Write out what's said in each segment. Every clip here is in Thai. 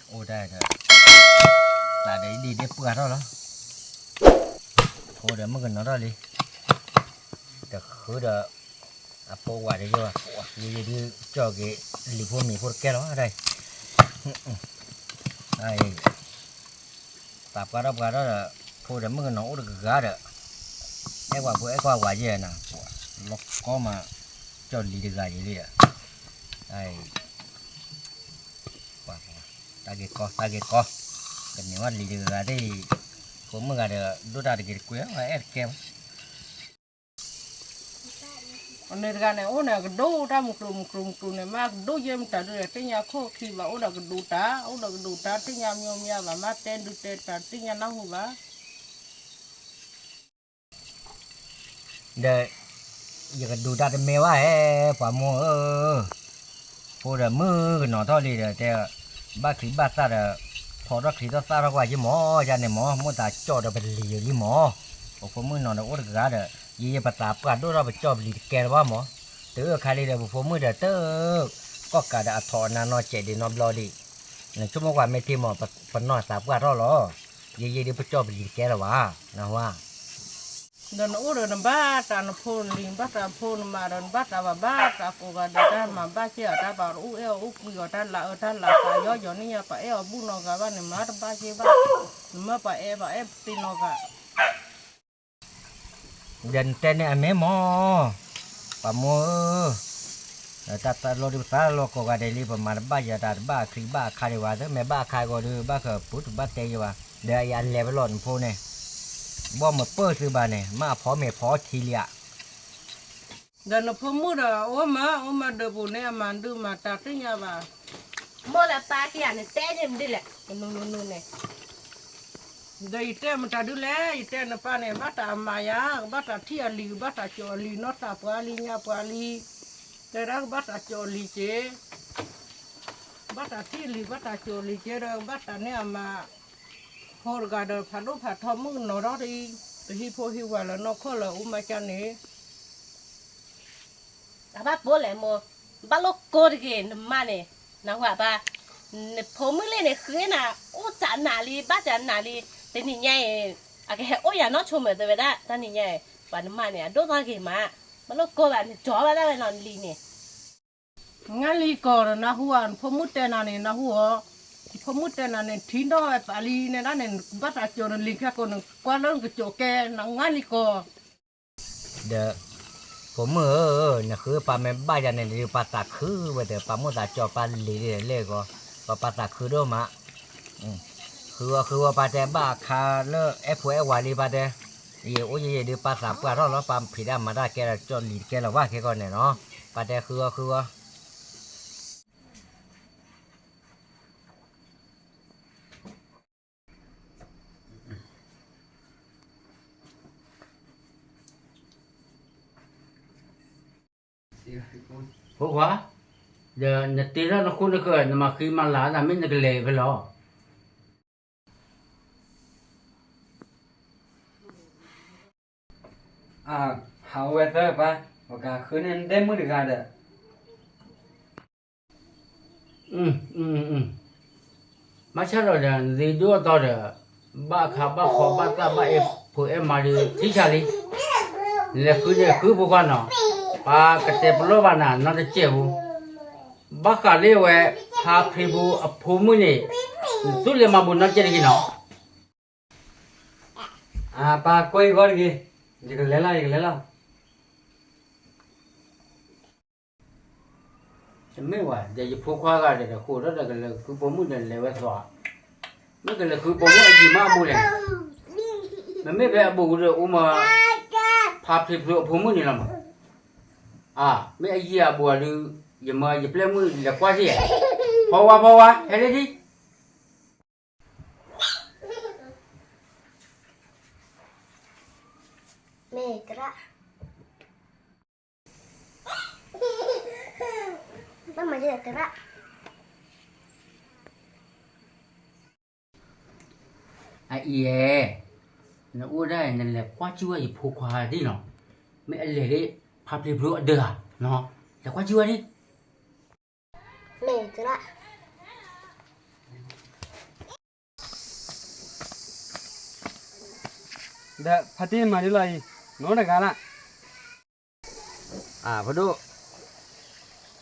โอ้ได้เลยแต่เดี๋ยวดีเดี๋ยวเปลือกแล้วโอ้เดี๋ยวมันกันnó ra điแต่คือเดี๋ยวà po quả đấy chưa gì đi cho cái lì phun mì phun kia đó ở đây đây tạp cái đó là phun để mới nấu được gà được cái quả gì nè nó có mà cho lì được gà gì đi à đây quả ta cái co cần nếu mà lì được gà thì cũng mới gà được đốt ra được cái quế và ép kem nên cái này ôn là cái đu ra một lùm này mà đu dêm trả được cái nhà khô khi mà ôn là cái đu tá cái nhà nhôm nhà và mà tên được tên trả cái nhà nóng hả để giờ cái đu tá thì mèo ấy quả mua phô là mưa cái nó thôi đi để ba khí ba sa là thọ ra khí đó sa ra ngoài chứ mỏ ra này mỏ muốn ta cho đượcเป็นlì chứ mỏ phô mưa nó ôn được gà đượcยี่ปตาปลาดูเราไปจอบลีแกว่าหมอเตอใครเลยบุฟมือเด้อเตอก็กะดาถอนนอเจดีนอบลอดีเนี่ยชั่วโมงกว่าไม่ที่หมอปนอตาปลารอหรอยี่เดี๋ยวไปจอบลีแกแล้ววะนะว่าเดินอู้เดินบ้าตาพูนลิงบ้าตาพูนมาเดินบ้าตาบ้าตาโกกาเดินมาบ้าเชี่ยตาบาอู้อู้ปีกท่านละตาย่อนี่เนี่ยป้าบุญนกาบ้านเนี่ยมาบ้าเชี่ยบ้ามาป้าตีนกาเดินเต้นเนี่ยแม่หมอปะหมอตาโลดิตาโลก็ว่าได้รีบมาบ้ายาดาบ้าครีบ้าคาริวาเด้อแม่บ้าคายก็ดูบ้าก็พุทธบ้าเตยว่าเดี๋ยวยันเลเวลหล่นพูเนี่ยบ่มาเปิดซื้อบ้านเนี่ยมาพอแม่พอทีเลียเดินพมืดโอ้มาเดินบุญเนี่ยมันดูมาตาที่เนี่ยว่าโมละปาที่อันนี้เต้เนี่ยมันดีแหละนู่นเนี่ยเดี๋ยวอีเต้มันจะดูแลอีเต้เนี่ยป้าเนี่ยบ้าตามายาบ้าตาที่อลีบ้าตาจอลีนอตาปาลีเนี่ยปาลีแต่รักบ้าตาจอลีเจบ้าตาที่ลีบ้าตาจอลีเจเราบ้าตาเนี่ยมาฮอร์กาเดอร์พัดลูกพัดทอมึงนอร์ดีแต่ฮิโพฮิวาละนอกข้อละมาจันนี่แต่บ้าโบเลยโมบ้าโลโกดเกนมาเนี่ยนะว่าบ้าผมไม่เล่นเนี่ยคือน่ะโอ้จานหนาลีบ้าจานหนาลีแต่นี่ไงอะแกโอ้ยน้องชมเหมือนเดิมได้แต่นี่ไงวันมาเนี่ยโดนอะไรมาบ้าโลโกแบบจ่อมาได้เลยนอนลีเนี่ยงั้นลีก่อนนะหัวผมมุดแต่นั่นเนี่ยนะหัวผมมุดแต่นั่นเนี่ยทิ้งด้วยปาลีเนี่ยนั่นเนี่ยบ้าตาจอลีแค่คนกว่าเรื่องกระจกแกนั่งงั้นลีก่อนเด้อผมเนี่ยคือปลาแม่บ้ายันเนี่ยหรือปลาตาคือว่าแต่ปลาโมตาจอปลาลีเล่ก็ปลาตาคือด้วยมะคือว่าปลาแต่บ้าคาเลอเอฟเอวาลีปลาแต่ยี่โอ้ยเดี๋ยวปลาสามปลาเราปลาผีดำมาได้แกจอลีแกเราว่าแกก่อนเนี่ยเนาะปลาแต่คือว่าพวกว่าเดี๋ยวเนี่ยตีแล้วเราคุ้นเคยมาคือมาหลานไม่ได้เลยไปหรอ好玩的吧？我讲可能得没得干的。มาใช่หรอเดี๋ยวรีดูต่อเดี๋ยวบ้าขับบ้าขอบ้าตาบ้าผู้มาดีที่ชาลีเนี่ยคือพวกกันเนาะปากระเตปโลบานานั่นจะเจ็บบ้ากาเลี้ยวพาพริบูภูมินี่ตุเลียมาบุญนั่นเจริญเนาะปาकोई और की जिक ले ला จะไม่ว่าเดี๋ยวพวกข้าก็เดี๋ยวคู่แล้วเดี๋ยวเลยคือภูมิเดี๋ยวเลยว่าสวะไม่ก็เลยคือภูมิจีมาบุญเลยมันไม่แบบบุญเลยอุมาพาพริบูภูมินี่ละมั้งไม่ไอ้ยี่บัวหรืออย่ามาอย่าเปลี่ยนมืออย่ากว่าสิเพราะว่าเฮ้ยดิเมกระบ้ามาจะกระไอ้น่ะอู้ได้นั่นแหละกว่าชื่อว่าอย่าผูกควาดิเนาะไม่อะไรดิพาพริบูเด้อเนาะแต่กว่าชื่อว่าดิเมกระ เดะพัดที่มาดิเลยโน้ตกันละ พอดู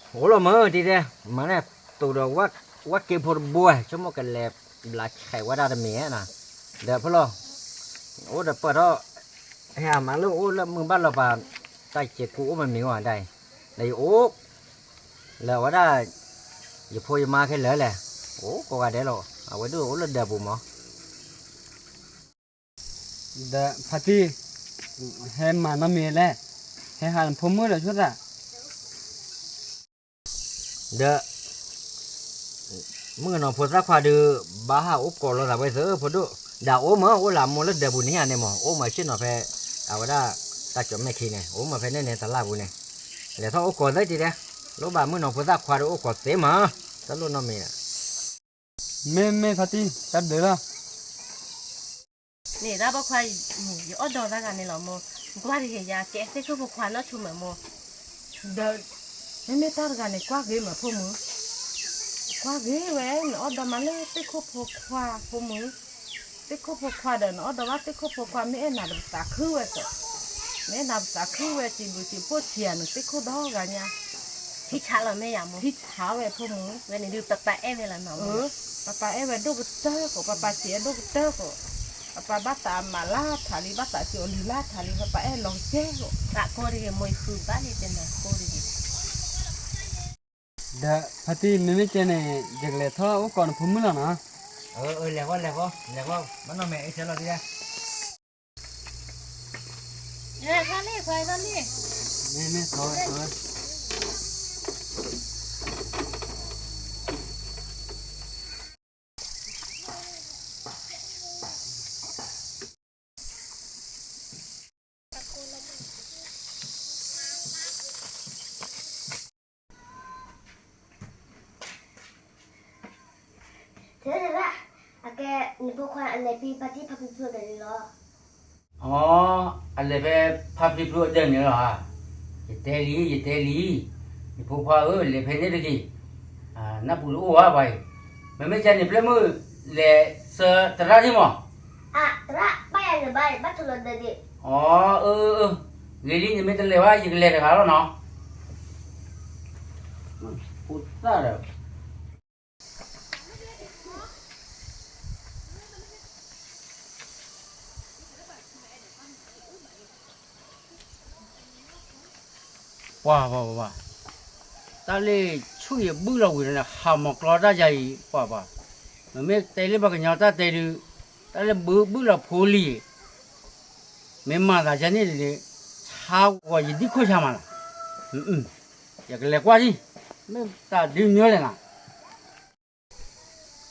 โหเราเมื่อทีเดียวมาเนี่ยตัวเราว่าเก็บพอบัวชั่วโมงกันแลบหลักไขว่าได้เมียนะเดี๋ยวพอเราโอ้เดี๋ยวเปิดเราเฮ้ยมาลูกโอ้แล้วมึงบ้านเราป่ะใต้เจ็ดกูมันมีว่าได้ในโอ้แล้วว่าได้อย่าพูดมาแค่เหลือแหละโอ้ก็ว่าได้หรอเอาไว้ดูโอ้แล้วเดี๋ยวบุ๋มอ๋อ เดะพัดที่เห็นมาน้ำเมียแล้วเห็นหันผมมือเดี๋ยวชุดละ เด้อมึงนอนพูดสักควาดื้อบ้าหาอุปกรณ์เราไปเสือพูดดูด่าโอ้มาโอ้หลามมแล้วเดี๋ยวบุญนี่เนี่ยมั้งโอ้มาชิ้นหน่อเพเอาไว้ได้ตาจอมไม่ขี้เนี่ยโอ้มาเพเนี่ยตลาดบุญเนี่ยเดี๋ยวถ้าอุปกรณ์ได้ทีเดียวรู้บ่ามึงนอนพูดสักควาดื้ออุปกรณ์เสียมาตลอดน้องมีน่ะ ไม่พัดที่จับเดี๋ยวละ นี่เราบอกว่าอยู่อดดอกันนี่หรอโมกว่าที่ยาเจ๊เซ็กก็บอกว่าน่าชุ่มเหมือนโม เดินไม่ตัดกันในกว่าเกมาพวกมึงกว่าเกเว้ยอดมาเลยติ๊กคุบพกควาพวกมึงติ๊กคุบพกควาเดินอดว่าติ๊กคุบพกควาไม่เอ็นหนาตาคือเว้ยสิไม่หนาตาคือเว้ยจีบุจีพวกเชียนติ๊กคุบดอกันเนี่ย ที่ช้าเราไม่อยากโม ที่เช้าเว้ยพวกมึง วันนี้ดูตะตะเอ้เลยหนอ papa ơi về đâu tơ của papa chỉ đâu tơ của papa bắt ta mà la thả đi bắt ta chịu đi la thả đi papa ơi lòng chết của ตะโคดีมวยคือบ้านนี่เป็นโคดี เดะพัดที่ไม่เจเนี่ยจักเลยท่ออุปกรณ์ผมมือแล้วนะ แล้วก็มันน้องแม่ไอ้เจ้าเราทีเดียว เนี่ยท่านนี่ใครท่านนี่ ไม่ท่อ thế ra à cái những bộ khoa anh này pi party papi phu đấy lo อ๋ออะไรไปพับพิพเดินนี่เหรออย่าเตลีนี่พวกพ่อเลยเพนนี่ตะกี้นับบุรุษว่าไปมันไม่ใช่นี่เปล่ามือเลยเสือตระที่มั้ง à ra bay anh bay bắt thằng lần đấy อ๋อเรื่องนี้นี่ไม่ต้องเลยว่าอย่างเลยนะครับเนาะพูดซะแล้ว 哇！但是出去不了为了蛤蟆老大家哇，没带了把个鸟蛋带了，但是不了破例，没嘛大家那里差我一点块钱嘛了，也个来挂的，没打丢鸟了啦，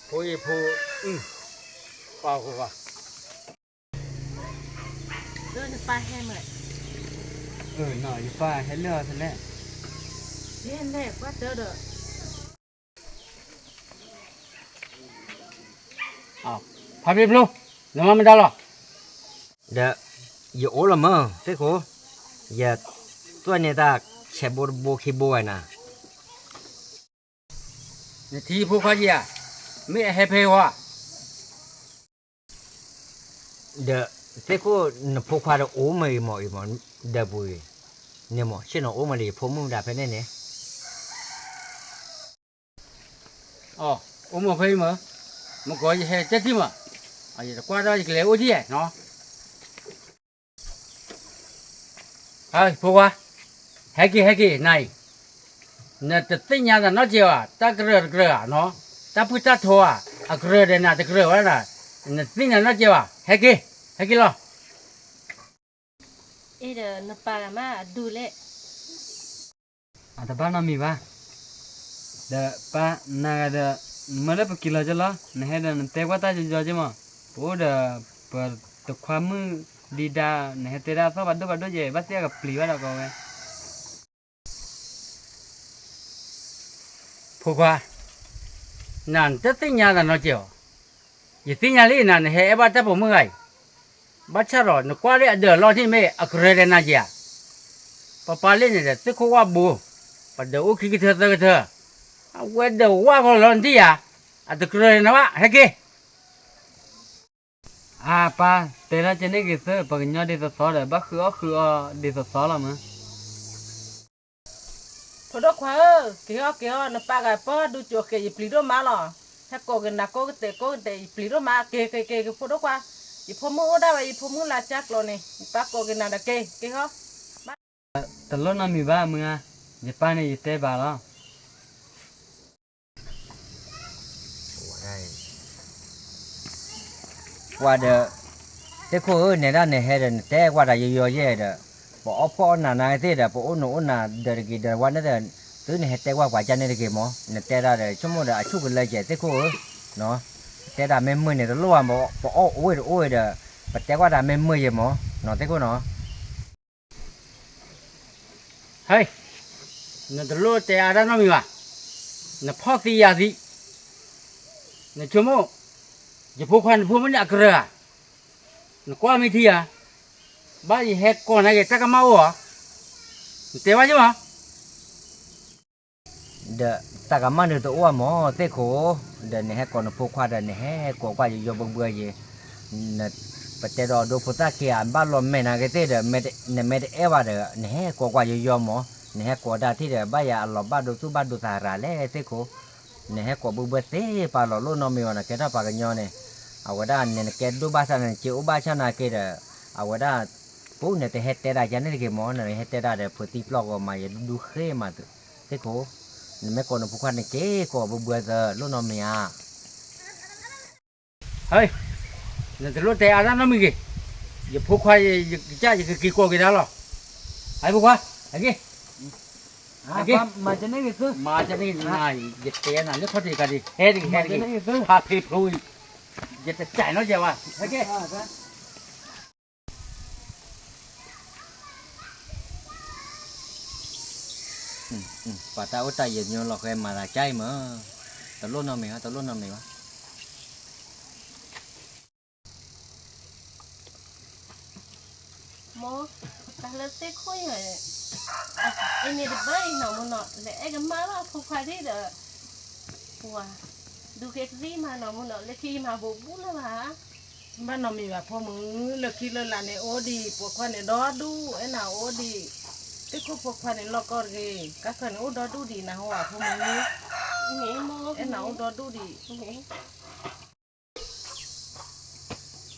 破一破，挂， เดินไปให้เหมือน หน่อยฟ้าให้เลือดทะเล thế này quá tơ được พับพิพลูน้ำมันไม่ได้หรอ เดี๋ยวอย่าโอ้ละมั้งเจ้าโคอย่าตัวเนี่ยตาแฉบโบคีบวยนะ นี่ทีพวกเขาจีไม่ให้เพย์วะ เดี๋ยวเจ้าโคพวกควาโอ้ไม่หมอเดี๋ยวบุยเนี่ยหมอเช่นโอ้มาเลยผมมึงด่าไปแน่เนี่ย อ๋อโอ้มาเพย์มั้งมันก็จะให้เจ๊ที่มั้งจะกวาดได้กี่เหลวจีเนาะเฮ้ยพวกว่าให้กี่นายเนี่ยจะติ้งยาแต่น้อยเจียวตะเกลือเนาะตะพุทธทัวเกลือเดน่ะตะเกลือวะน่ะเนี่ยติ้งยาน้อยเจียวให้กี่หรอ เอเดนปารามาดูเละ แต่บ้านน้ำมีป่ะเดะป้านาเดะมาได้ปกิโลจะละเนี่ยเดะเตะว่าตาจะจอจิมาโอ้เดะเปิดตัวความมือดีดาเนี่ยเตะดาฟ้าบัดดูเจบัดเสียกับปลีว่าเราก็เว้ย พวกว่านั่นจะติ้งยาแต่น้อยเจียวยี่ติ้งยาลีนั่นให้บ้าจะผมเมื่อไงบ้าชะรอนึกว่าเลยเดือดร้อนที่ไม่เกลือเดน่าเจียป้าเล่นเนี่ยตึกว่าบูปัดเดี๋ยวคิดเธอเวดเดี๋ยวว่าพอร้อนที่อ่ะตะเกลือนะวะให้กี่ ป้าแต่ละจะนี่กี่เสือปากญาดีสอเลยบ้าคือดีสอละมั้ง พอดควาเกี่ยวนปากไอ้ป้อดูจวกเกี่ยปลีโรมาหรอถ้าโกกันนักโกเตปลีโรมาเกี่ยพอดควาอีพมูได้ไปอีพมูลาจักโลนี่ปากโกกันนักเกี่ย ตลอดน้ำมีบ้ามึงอ่ะญี่ปุ่นนี่เตะบ้าละ ว่าเด้อแต่โคเนี่ยด้านเนี่ยเฮ็ดแต่ว่าได้ยอๆเย่เด้อบ่เอาพ่อน่ะนายเตเด้อบ่โอโนน่ะเด้อกี่เด้อวันนั้นเด้อตื้อเนี่ยแต่ว่าจันเนี่ยกี่หมอเนี่ยแต่ได้ชั่วโมงเด้อชุกเลยเจแต่โคเนาะแต่ได้แม่มื้อเนี่ยตะลัวบ่อ้อโอ้ยเด้อปัจจัยว่าได้แม่มื้อเยหมอเนาะแต่โคเนาะ เฮ้ยนั่นตะลุแต่อะไรน้องมีวะนั่นพ่อสียาสีนั่นชั่วโมงจะพูดคันพูดมันอยากเกลือนั่นกว่าไม่ทีอ่ะบ้านเฮ็ดก่อนนะแกจักมาหัวเตะว่าจังวะ เด้อตากะมันเด้อตัวอ้วหมอเตโคเด้อเนี่ยให้ก่อนพวกควาเด้อเนี่ยให้กว่าอยู่บ่เบื่อเยเนี่ยปัจจัยดอดูพุทธะเกียนบ้านลมแม่นากเตเด้อเมดเอว่าเด้อเนี่ยให้กว่าอยู่หมอเนี่ยให้กว่าดาที่เด้อบ้ายาลบ้านดูตุบ้านดูสาราแลเตโคเนี่ยให้กว่าบ่เบื่อเตปาลโลนอมีวนะแกถ้าปากญอเนี่ยเอาว่าด้านเนี่ยแกดูบ้านนั้นจิอุบาชนาเกเด้อเอาว่าด้านปูเนี่ยแต่เฮ็ดแต่ได้จันนี่เกหมอเนี่ยเฮ็ดแต่ได้เด้อพุทธิปลอกมาอย่าดูเคมาตุเตโคนี่แม่คนผู้คันนี่เก๋ก็บ่เบื่อเด้อลูกน้องเมีย เฮ้ยนั่นตะลุแต่อะไรน้องมีกี่อย่าพูดควายจ้าอย่ากี่กลัวกี่ดาวหรอไอ้พวกว่าไอ้กี่ไอ้กี่ มาจะนี่กี่เสือ มาจะนี่นายอย่าเตะน่ะเลือกเขาดีกันดิเฮ็ดกี่พาพี่พลุยอย่าจะจ่ายน้อยเจ้าวะไอ้กี่ ป่าตาอุตายยืนยนหลอกให้มาละใจมั้งตะลุ่นน้องเมียตะลุ่นน้องเมียวะ โมแต่ละเต้คุยเหรอไอ้เนี่ยเด็กบ้าหนอมันหนอเลยไอ้กันมาว่าผูกขาที่เด้อปัวดูเคสซี่มาหนอมันหนอเลยที่มาบุบบุ้แล้ววะ บ้านนอมีว่าพ่อมึงเลิกคิดเลิกละเนี่ยโอดีพวกคนเนี่ยดอดูไอ้หน่าโอดีที่กูพวกคนเนี่ยลอกก็เกย์ก็คนโอดอดูดีนะหัวพ่อมึง นี่โม ไอ้หน่าโอดอดูดี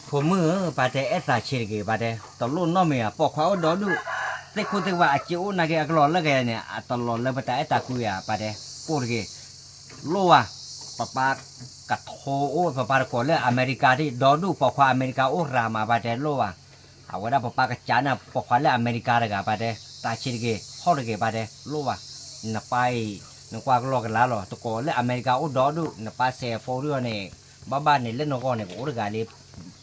ผมมือป่าแต่เอสาเชิดเกป่าแต่ตะลุ่นน้องเมียปอกเขาดอดูแต่คนที่ว่าจิ๋วนักเกะกลอนแล้วแกเนี่ยตลอดเลยป่าแต่เอตาคุยอ่ะป่าแต่พูดเกโลอ่ะป้าป้ากัดโถโอ้ป้าป้าก่อนเลยอเมริกาที่ดอดูปอกเขาอเมริกาโอ้รามาป่าแต่โลอ่ะเอาไว้ได้ป้าป้ากับจานะปอกเขาเลยอเมริกาเลยป่าแต่ตาเชิดเกฮอดเกป่าแต่โลอ่ะนับไปนักว่าก็รอกันแล้วหรอตะโกนเลยอเมริกาโอ้ดอดูนับไปเซฟอร์เรื่องเนี่ยบ้านเนี่ยเล่นนกเนี่ยโอ้ระกาเลย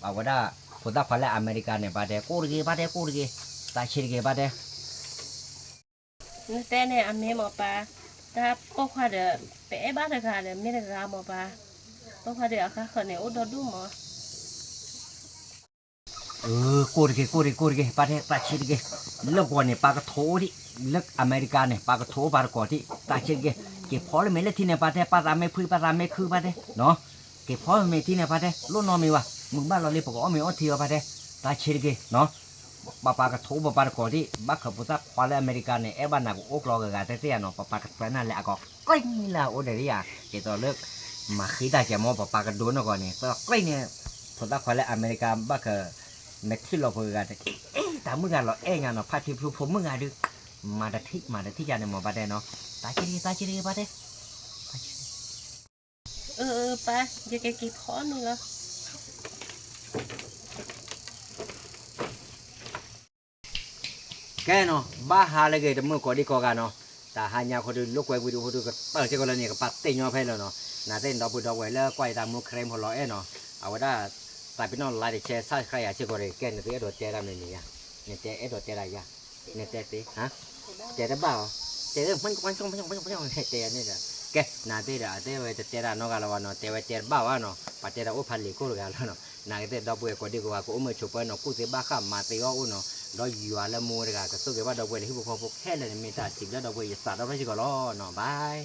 เอาไว้ได้พุทธควาเลยอเมริกาเนี่ยป่าแต่กูเกป่าแต่กูเกตาเชิดเกป่าแต่ นี่แต่เนี่ยอเมหมอปลาถ้าปอกขาเด้อเป๊ะบ้านเด้อค่ะเด้อไม่ได้กาหมอปลาปอกขาเด้อค่ะคนเนี่ยอุดดูหมอ กูเกป่าแต่ตาเชิดเกเลิกก่อนเนี่ยป่ากระโถที่เลิกอเมริกาเนี่ยป่ากระโถป่ากก่อนที่ตาเชิดเกเก็บพอเลยไม่เล่นที่เนี่ยป่าแต่ป่าตาไม่พื้นป่าตาไม่คือป่าแต่เนาะเก็บพอไม่ที่เนี่ยป่าแต่ลูกน้องมีวะมึงบ้านเราเลยปกอ้อมีอ้อเทียวป่าแต่ตาเชิดเกเนาะปากระโถปากระก่อนที่บักขบุตรควาเลอเมริกันเนี่ยบ้านนักโอกลอกกันเตี้ยเนาะปากระแฟนั่นแหละก็ใกล้นี่ละโอเดียเจตเลิกมาขี้ได้แกมอปากระโดนก่อนเนี่ยก็ใกล้เนี่ยพุทธควาเลอเมริกันบักเม็ดที่เราพูดกันแต่เมื่อไงเรางานเนาะพาทิพย์ผมเมื่อไงดูมาได้ที่ยานในหมู่บ้านเนาะตาเฉลี่ยบ้านเด้ ปลาอย่าแกกี่ข้อนึงเหรอ แกเนาะบ้าหาเลยเกดมือกอดีกอกันเนาะแต่หายาคนดูลูกไว้วิดีโอดูก็เปิดเจ้าคนนี้ก็ปัดติงยอเพลเนาะน่าเต้นดอกบุดดอกไว้แล้วไกวตามมือเครมหัวเราะเนาะเอาไว้ได้แต่พี่น้องไลน์แชร์ใส่ใครอยากเชื่อก็เลยแกเนี่ยตัวเอ็ดดเจได้ไหมเนี่ยเนี่ยเจเอ็ดดเจได้ยังเนี่ยเจตีฮะเจได้บ้าเจได้มันเจนี่เด้อแกน่าเต้เด้อเต้ไว้เจได้นอกกันแล้วเนาะเจไว้เจบ้าวะเนาะปัจเจได้อุพันลีกูรู้กันแล้วเนาะน่าเต้ดอกบุยกอดีกว่ากูอุ้มชุบเนาะกูเสียบ้าข้ามมาตีอ้อเนาะเราอยู่อะไรมูเลยกันก็สู้กับว่าดอกบัวที่พวกแค่เลยมีแต่สิ่งแล้วดอกบัวจะตัดเราไม่ใช่ก็รอเนาะบาย